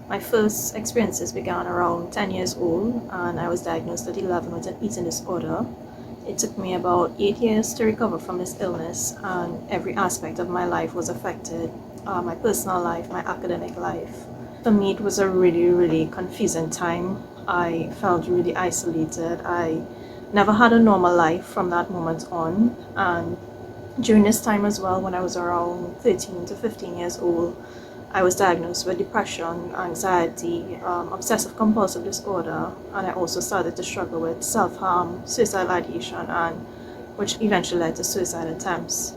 My first experiences began around 10 years old, and I was diagnosed at 11 with an eating disorder. It took me about 8 years to recover from this illness, and every aspect of my life was affected. My personal life, my academic life. For me, it was a really, really confusing time. I felt really isolated. I never had a normal life from that moment on, and during this time as well, when I was around 13 to 15 years old, I was diagnosed with depression, anxiety, obsessive compulsive disorder, and I also started to struggle with self-harm, suicidal ideation, and which eventually led to suicide attempts.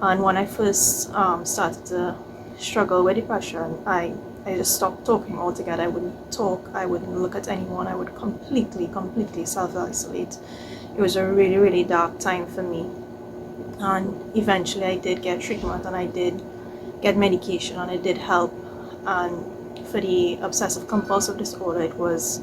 And when I first started to struggle with depression, I just stopped talking altogether. I wouldn't talk, I wouldn't look at anyone, I would completely self-isolate. It was a really, really dark time for me. And eventually I did get treatment, and I did get medication, and it did help. And for the obsessive compulsive disorder, it was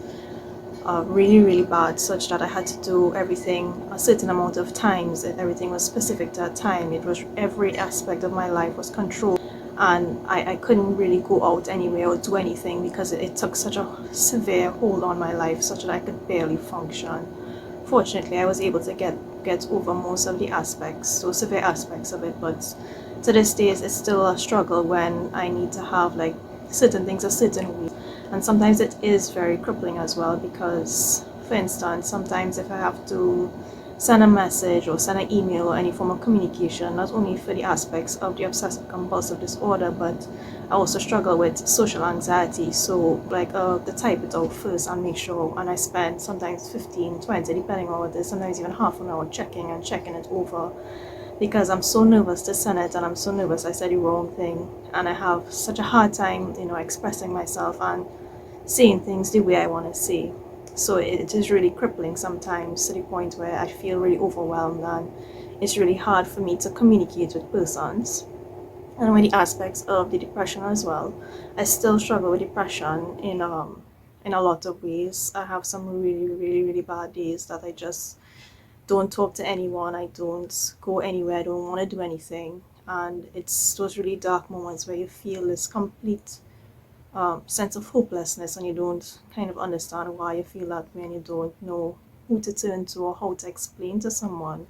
really, really bad, such that I had to do everything a certain amount of times. Everything was specific to a time. It was every aspect of my life was controlled, and I couldn't really go out anywhere or do anything because it took such a severe hold on my life, such that I could barely function. Fortunately, I was able to get over most of the aspects, those severe aspects of it, but to this day it's still a struggle when I need to have like certain things a certain way. And sometimes it is very crippling as well, because for instance, sometimes if I have to send a message or send an email or any form of communication, not only for the aspects of the obsessive compulsive disorder, but I also struggle with social anxiety. So like to type it out first and make sure, and I spend sometimes 15, 20, depending on what it is, sometimes even half an hour checking it over, because I'm so nervous to send it, and I'm so nervous I said the wrong thing, and I have such a hard time, expressing myself and saying things the way I want to say. So it is really crippling sometimes, to the point where I feel really overwhelmed, and it's really hard for me to communicate with persons. And with the aspects of the depression as well, I still struggle with depression in a lot of ways. I have some really, really, really bad days that I just don't talk to anyone, I don't go anywhere, I don't want to do anything. And it's those really dark moments where you feel this complete sense of hopelessness, and you don't kind of understand why you feel that way, and you don't know who to turn to or how to explain to someone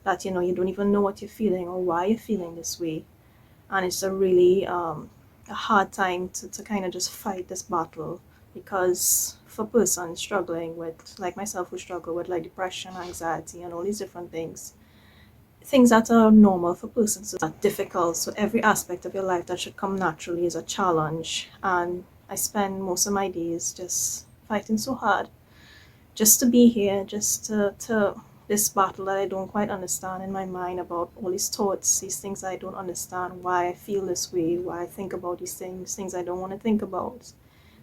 that you don't even know what you're feeling or why you're feeling this way. And it's a really a hard time to kind of just fight this battle, because for persons struggling with, like myself, who struggle with like depression, anxiety, and all these different things that are normal for persons are difficult. So every aspect of your life that should come naturally is a challenge, and I spend most of my days just fighting so hard just to be here, just to this battle that I don't quite understand in my mind, about all these thoughts, these things I don't understand, why I feel this way, why I think about these things I don't want to think about,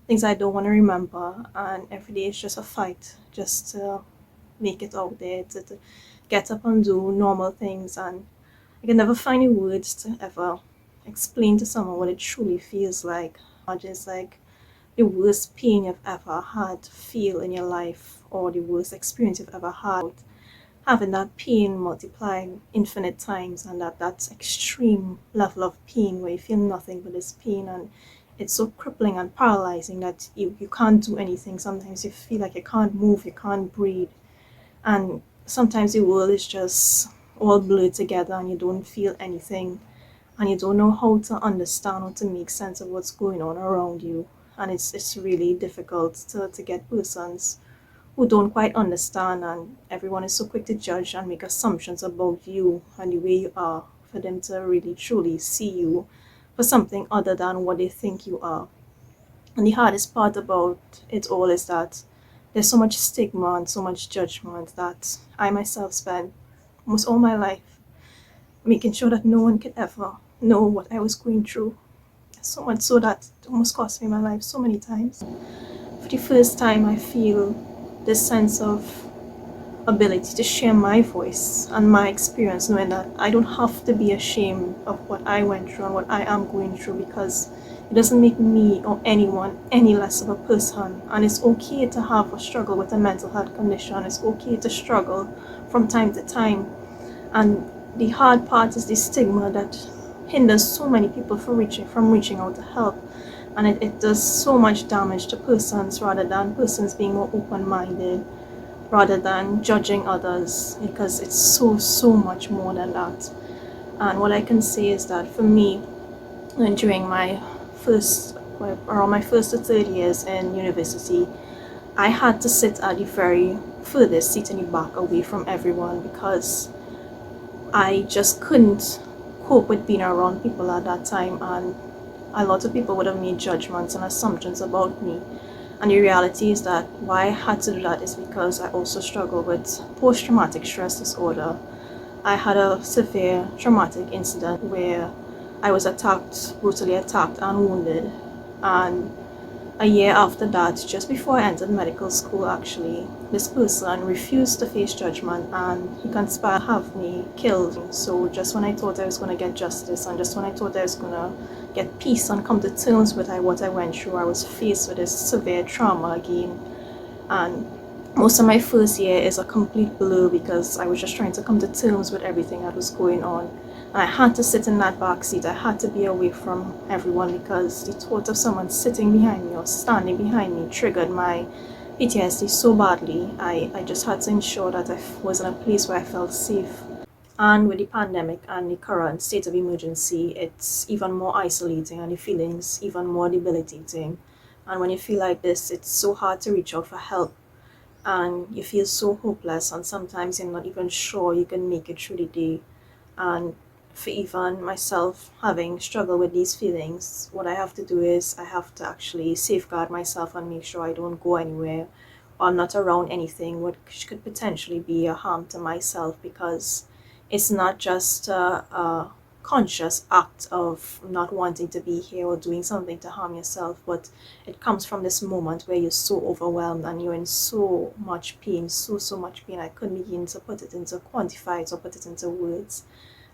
things I don't want to remember. And every day is just a fight, just to make it out there, to get up and do normal things. And I can never find the words to ever explain to someone what it truly feels like. Or just like the worst pain you've ever had to feel in your life, or the worst experience you've ever had, having that pain multiplied infinite times, and that extreme level of pain where you feel nothing but this pain, and it's so crippling and paralyzing that you can't do anything. Sometimes you feel like you can't move, you can't breathe, and sometimes the world is just all blurred together, and you don't feel anything, and you don't know how to understand or to make sense of what's going on around you. And it's really difficult to get persons who don't quite understand, and everyone is so quick to judge and make assumptions about you and the way you are, for them to really truly see you for something other than what they think you are. And the hardest part about it all is that there's so much stigma and so much judgment that I myself spent almost all my life making sure that no one could ever know what I was going through. So much so that it almost cost me my life so many times. For the first time, I feel this sense of ability to share my voice and my experience, knowing that I don't have to be ashamed of what I went through and what I am going through, because it doesn't make me or anyone any less of a person. And it's okay to have a struggle with a mental health condition. It's okay to struggle from time to time. And the hard part is the stigma that hinders so many people from reaching out to help. and it does so much damage to persons rather than persons being more open-minded, rather than judging others, because it's so much more than that. And what I can say is that for me, during my around my first to third years in university, I had to sit at the very furthest seat in the back, away from everyone, because I just couldn't cope with being around people at that time, and a lot of people would have made judgments and assumptions about me. And the reality is that why I had to do that is because I also struggle with post-traumatic stress disorder. I had a severe traumatic incident where I was brutally attacked and wounded. And a year after that, just before I entered medical school actually, this person refused to face judgment and he conspired to have me killed. So just when I thought I was going to get justice, and just when I thought I was going to get peace and come to terms with what I went through, I was faced with this severe trauma again. And most of my first year is a complete blur because I was just trying to come to terms with everything that was going on. And I had to sit in that back seat. I had to be away from everyone because the thought of someone sitting behind me or standing behind me triggered my PTSD so badly. I just had to ensure that I was in a place where I felt safe. And with the pandemic and the current state of emergency, it's even more isolating and the feelings even more debilitating. And when you feel like this, it's so hard to reach out for help, and you feel so hopeless, and sometimes you're not even sure you can make it through the day. And for even myself having struggled with these feelings, what I have to do is I have to actually safeguard myself and make sure I don't go anywhere or I'm not around anything which could potentially be a harm to myself, because it's not just a conscious act of not wanting to be here or doing something to harm yourself, but it comes from this moment where you're so overwhelmed and you're in so much pain, so much pain. I couldn't begin to quantify it or put it into words.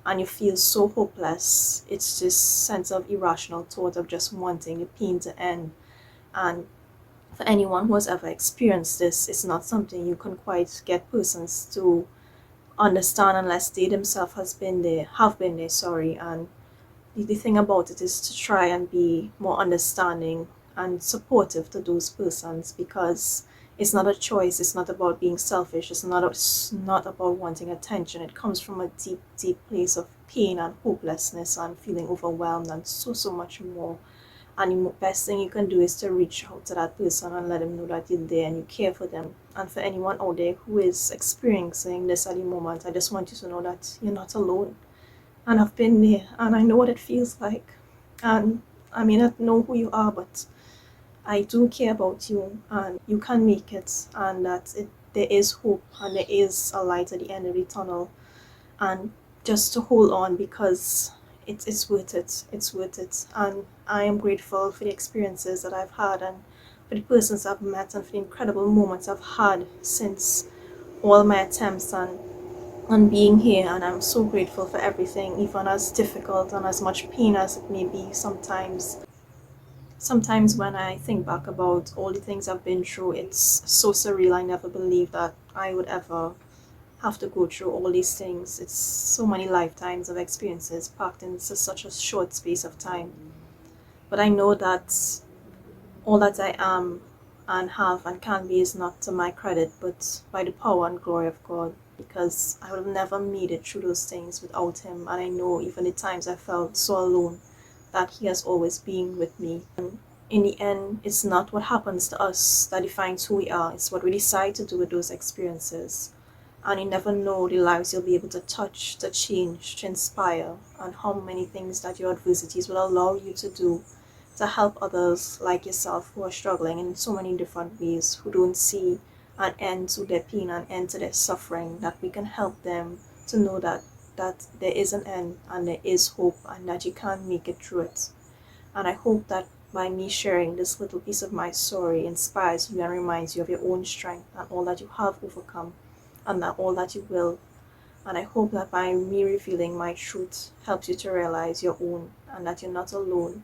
And you feel so hopeless. It's this sense of irrational thought of just wanting the pain to end. And for anyone who has ever experienced this, it's not something you can quite get persons to understand unless they themselves have been there, sorry. And the thing about it is to try and be more understanding and supportive to those persons, because it's not a choice. It's not about being selfish. It's not about wanting attention. It comes from a deep place of pain and hopelessness and feeling overwhelmed and so much more. And the best thing you can do is to reach out to that person and let them know that you're there and you care for them. And for anyone out there who is experiencing this at the moment, I just want you to know that you're not alone. And I've been there and I know what it feels like. And I may not know who you are, but I do care about you and you can make it, and there is hope and there is a light at the end of the tunnel. And just to hold on, because it's worth it. It's worth it. And I am grateful for the experiences that I've had and for the persons I've met and for the incredible moments I've had since all my attempts on being here. And I'm so grateful for everything, even as difficult and as much pain as it may be sometimes. Sometimes when I think back about all the things I've been through, it's so surreal. I never believed that I would ever have to go through all these things. It's so many lifetimes of experiences packed into such a short space of time. But I know that all that I am and have and can be is not to my credit, but by the power and glory of God, because I would have never made it through those things without Him. And I know even the times I felt so alone, that He has always been with me. And in the end, it's not what happens to us that defines who we are, it's what we decide to do with those experiences. And you never know the lives you'll be able to touch, to change, to inspire, and how many things that your adversities will allow you to do to help others like yourself who are struggling in so many different ways, who don't see an end to their pain, an end to their suffering, that we can help them to know that there is an end and there is hope and that you can make it through it. And I hope that by me sharing this little piece of my story inspires you and reminds you of your own strength and all that you have overcome and that all that you will. And I hope that by me revealing my truth helps you to realize your own and that you're not alone